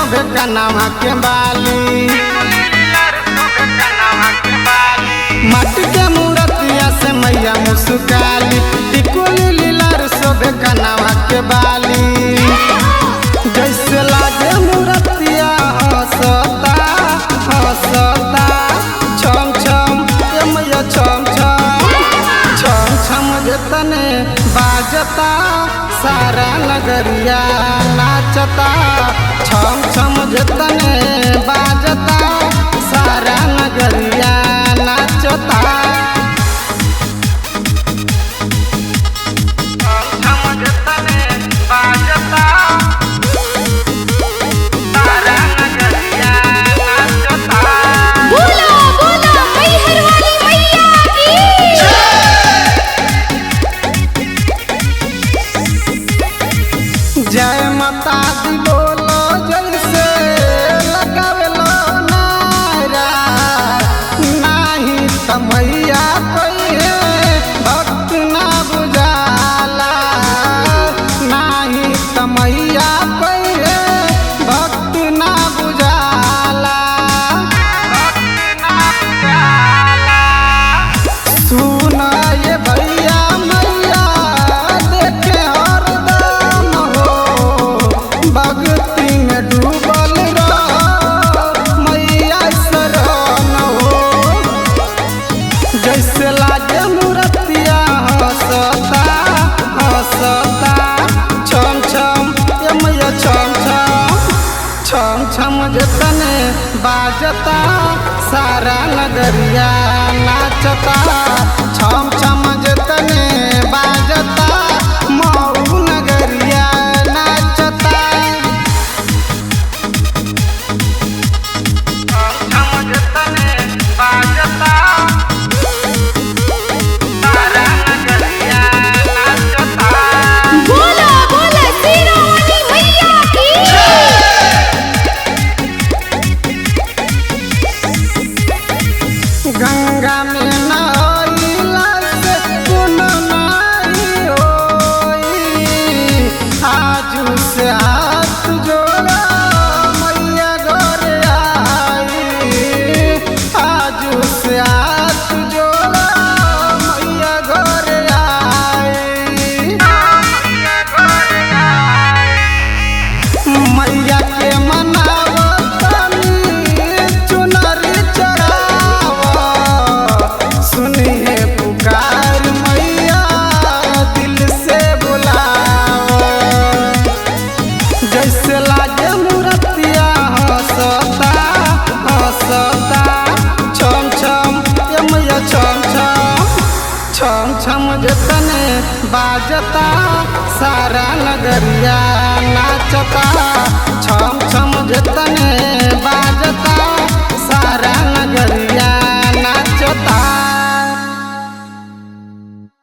शोभे कनावा के बाली, माटी के मूर्तिया से मैया मुस्काली। टिकुली लीलार शोभे कनावा के बाली, जैसे लागे मूर्तिया हंसता हंसता। छम छम ये मैया छम छम, छम छम जतने बाजता सारा नगरिया नाचता। छम छम जतने बाजता सारा नगरिया नाचता। छम छम जतने बाजता सारा नगरिया नाचता। बोलो बोलो मैहर वाली मैया की। जय माता दी बोलो जैसे लगावेलो नारा, नाही त मैया कहिए भक्त ना बुझाला। नाही त मैया कहिए भक्त ना बुझाला। सुन ये भैया मैया देखे हरदम हो, भक्ति में डूबल रहो मैया शरण हो। जैसे लागे मूर्तिया हंसता हंसता। छम छम ये मैया छम छम, छम छम जतने बाजता सारा नगरिया नाचता। छम छम जतने बाजता मऊ नगरिया नाचता। छम छम जतने बाजता सारा नगरिया नाचता। बोलो बोलो सीरा वाली मैया की। गंगा में नहाइला से पुण्य नहीं होई। आजू से हाथ जोड़ा मैया घर आई। आजू से हाथ जोड़ा मैया घर आई। मैया के मनावतनी चुनरी चढ़ावा। सुनिए पुकार मैया दिल से बुलावा। जैसे लागे मूर्तिया हंसता हंसता। छम छम ये मैया छम छम, छम छम जतने बाजता सारा नगरिया नाचता। छम छम जतने